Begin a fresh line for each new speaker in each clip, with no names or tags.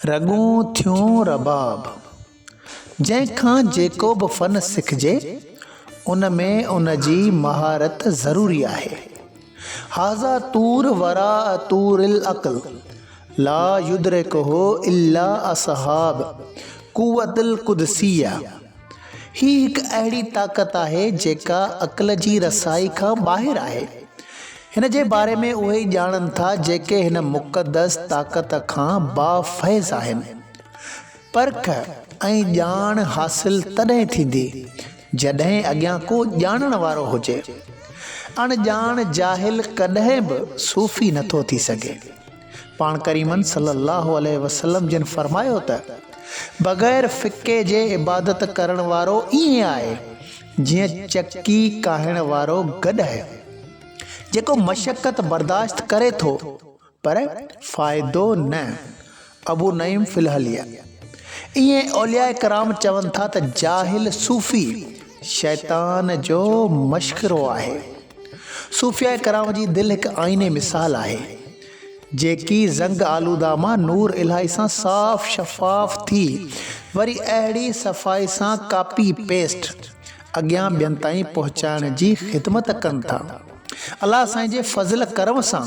रगूं थियूं रबाब। जंहिंखां जेको बि फ़न सिखजे उन में उन जी महारत ज़रूरी आहे। हाज़ा तूर वरा तूरिल अक़ल ला युदरिकुहु इल्ला असहाब कुव्वतिल कुदसिया। ही हिकु अहिड़ी ताक़त आहे जेका अक़ल जी रसाई खां ॿाहिरि आहे। हिन जे बारे में उहे ई ॼाणनि था जेके हिन मुक़दस ताक़त खां बाफ़ैज़ आहिनि। परख ऐं ॼाण हासिल तॾहिं थींदी जॾहिं अॻियां को ॼाणण वारो हुजे। अणॼाण जाहिल कॾहिं बि सूफ़ी नथो थी सघे। पाण करीमन सल्लल्लाहु अलैहि वसल्लम जिन फरमायो त बग़ैर फ़िके जे इबादत करण वारो ईअं आहे जीअं चक्की काहिण वारो गॾु आहे जेको मशक़त बर्दाश्त करे थो पर फ़ाइदो न। अबू नईम फ़िलहलिया। ईअं औलिया कराम चवनि था त जाहिल सूफ़ी शैतान जो मशकिरो आहे। सूफ़िया कराम जी दिलि हिकु आईने मिसाल आहे जेकी ज़ंग आलूदा मां नूर इलाही सां साफ़ शफ़ाफ़ थी वरी अहिड़ी सफ़ाई सां कापी पेस्ट अॻियां ॿियनि ताईं पहुचाइण जी ख़िदमत कनि था। अल्लाह साईं जे फज़ल करम सां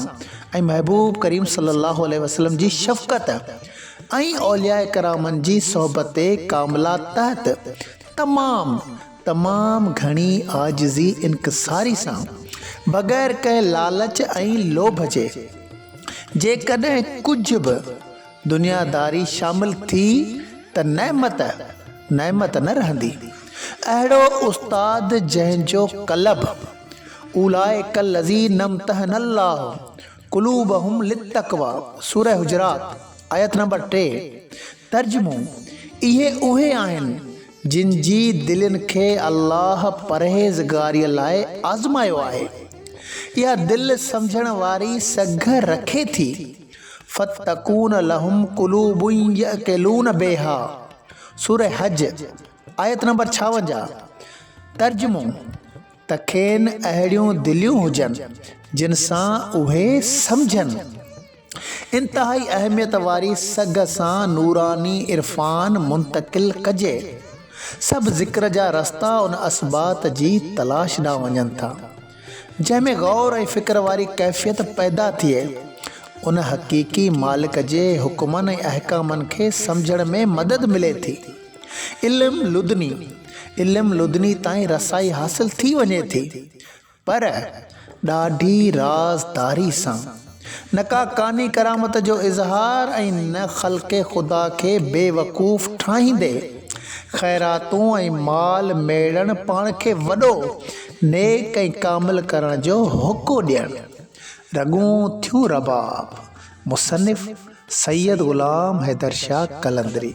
ऐं महबूब करीम सल्लल्लाहु अलैहि वसल्लम जी शफ़क़त ऐं औलिया करामनि जी सोहबत कामिला तहत तमाम घणी आजिज़ी इनकिसारी सां बग़ैर कंहिं लालच ऐं लोभ जे जेकॾहिं कुझु बि दुनियादारी शामिल थी त नेमत न रहंदी। अहिड़ो उस्ताद जंहिंजो कलब उलाइका लज़ीना इम्तहनल्लाहु क़ुलूबहुम लित्तक़वा सूरह हुजरात आयत नंबर 3। तर्जुमो इहे उहे आहिनि जिन जी दिलनि खे अल्लाह परहेज़गारीअ लाइ आज़मायो आहे। इहा दिलि सम्झण वारी सघ रखे थी। फ़त्तकून लहुम क़ुलूबुन यअक़िलून बिहा सूरह हज आयत नंबर 56। तर्जुमो त खेनि अहिड़ियूं दिलियूं हुजनि जिन सां उहे सम्झनि। इंतिहाई अहमियत वारी सघ सां नूरानी इरफ़ान मुंतक़िल कजे। सभु ज़िक्र जा रस्ता उन असबात जी तलाश ॾांहुं वञनि था जंहिंमें गौर ऐं फ़िक्र वारी कैफ़ियत पैदा थिए। उन हक़ीक़ी मालिक जे हुकुमनि ऐं अहकामनि खे सम्झण में मदद मिले थी। इल्म लुदनी ताईं रसाई हासिल थी वञे थी पर ॾाढी राज़दारी सां। न का कानी करामत जो इज़हार ऐं न ख़ल्क़े ख़ुदा खे बेवकूफ़ ठाहींदे ख़ैरातूं ऐं माल मेड़ण पाण खे वॾो नेक ऐं कामिल करण जो हुको ॾियणु। रगूं थियूं रबाब। मुसन्निफ़ सैयद ग़ुलाम हैदर शाह कलंदरी।